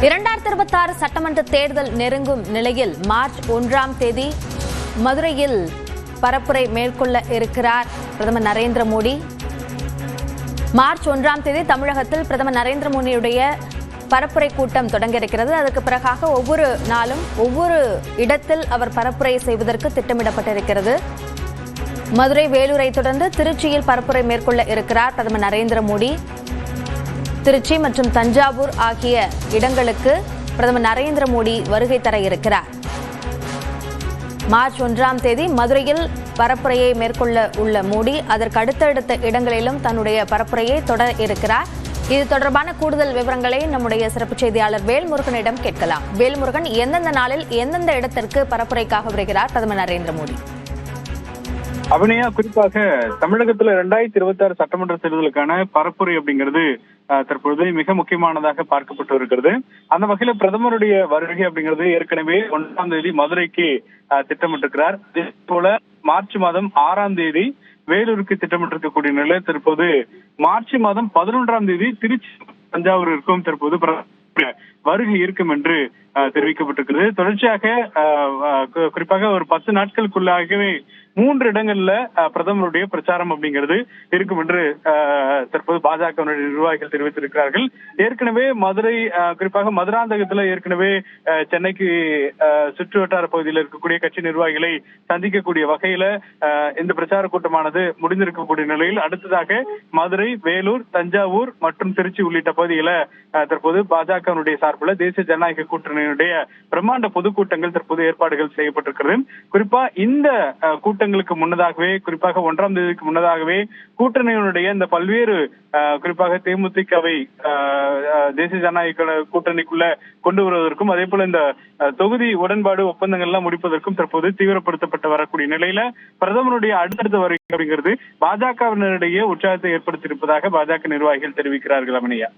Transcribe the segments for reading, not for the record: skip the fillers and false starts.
2026 சட்டமன்ற தேர்தல் நெருங்கும் நிலையில் மார்ச் 1ஆம் தேதி மதுரையில் பரப்புரை மேற்கொள்ள இருக்கிறார் பிரதமர் நரேந்திர மோடி. மார்ச் 1ஆம் தேதி தமிழகத்தில் பிரதமர் நரேந்திர மோடியுடைய பரப்புரை கூட்டம் தொடங்க இருக்கிறது. அதற்கு பிறகாக ஒவ்வொரு நாளும் ஒவ்வொரு இடத்தில் அவர் பரப்புரை செய்வதற்கு திட்டமிடப்பட்டிருக்கிறது. மதுரை, வேலூரை தொடர்ந்து திருச்சியில் பரப்புரை மேற்கொள்ள இருக்கிறார் பிரதமர் நரேந்திர மோடி. திருச்சி மற்றும் தஞ்சாவூர் ஆகிய இடங்களுக்கு பிரதமர் நரேந்திர மோடி வருகை தர இருக்கிறார். மார்ச் 1ஆம் தேதி மதுரையில் பரப்புரையை மேற்கொள்ள உள்ள மோடி அதற்கு அடுத்தடுத்த இடங்களிலும் தன்னுடைய பரப்புரையை தொடர இருக்கிறார். இது தொடர்பான கூடுதல் விவரங்களை நம்முடைய சிறப்பு செய்தியாளர் வேல்முருகனிடம் கேட்கலாம். வேல்முருகன், எந்தெந்த நாளில் எந்தெந்த இடத்திற்கு பரப்புரைக்காக வருகிறார் பிரதமர் நரேந்திர மோடி? அபிநயா, குறிப்பாக தமிழகத்துல 2026 சட்டமன்ற தேர்தலுக்கான பரப்புரை அப்படிங்கிறது தற்பொழுது மிக முக்கியமானதாக பார்க்கப்பட்டு இருக்கிறது. அந்த வகையில பிரதமருடைய வருகை அப்படிங்கிறது ஏற்கனவே 1ஆம் தேதி மதுரைக்கு திட்டமிட்டிருக்கிறார். அதே போல மார்ச் மாதம் 6ஆம் தேதி வேலூருக்கு திட்டமிட்டிருக்கக்கூடிய நிலையில் தற்போது மார்ச் மாதம் 11ஆம் தேதி திருச்சி, தஞ்சாவூருக்கும் தற்போது வருகை இருக்கும் என்று தெரிவிக்கப்பட்டிருக்கிறது. தொடர்ச்சியாக குறிப்பாக ஒரு 10 நாட்களுக்குள்ளாகவே 3 இடங்கள்ல பிரதமருடைய பிரச்சாரம் அப்படிங்கிறது இருக்கும் என்று தற்போது பாஜக நிர்வாகிகள் தெரிவித்திருக்கிறார்கள். ஏற்கனவே மதுரை, குறிப்பாக மதுராந்தகத்துல ஏற்கனவே சென்னைக்கு சுற்று வட்டார பகுதியில் இருக்கக்கூடிய கட்சி நிர்வாகிகளை சந்திக்கக்கூடிய வகையில இந்த பிரச்சார கூட்டமானது முடிந்திருக்கக்கூடிய நிலையில் அடுத்ததாக மதுரை, வேலூர், தஞ்சாவூர் மற்றும் திருச்சி உள்ளிட்ட பகுதிகளை தற்போது பாஜகவினுடைய சார்பில் தேசிய ஜனநாயக கூட்டணியினுடைய பிரம்மாண்ட பொதுக்கூட்டங்கள் தற்போது ஏற்பாடுகள் செய்யப்பட்டிருக்கிறது. குறிப்பா இந்த கூட்டங்களுக்கு முன்னதாகவே, குறிப்பாக 1ஆம் தேதிக்கு முன்னதாகவே கூட்டணியினுடைய இந்த பல்வேறு குறிப்பாக தேமுதிகவை தேசிய ஜனநாயக கூட்டணிக்குள்ள கொண்டு வருவதற்கும் அதே போல இந்த தொகுதி உடன்பாடு ஒப்பந்தங்கள் எல்லாம் முடிப்பதற்கும் தற்போது தீவிரப்படுத்தப்பட்டு வரக்கூடிய நிலையில பிரதமருடைய அடுத்தடுத்த வருகை அப்படிங்கிறது பாஜகவினரிடையே உற்சாகத்தை ஏற்படுத்தியிருப்பதாக பாஜக நிர்வாகிகள் தெரிவிக்கிறார்கள். அமனியா,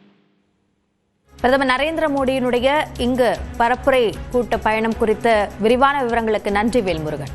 பிரதமர் நரேந்திர மோடியினுடைய இங்கு பரப்புரை கூட்ட பயணம் குறித்த விரிவான விவரங்களுக்கு நன்றி வேல்முருகன்.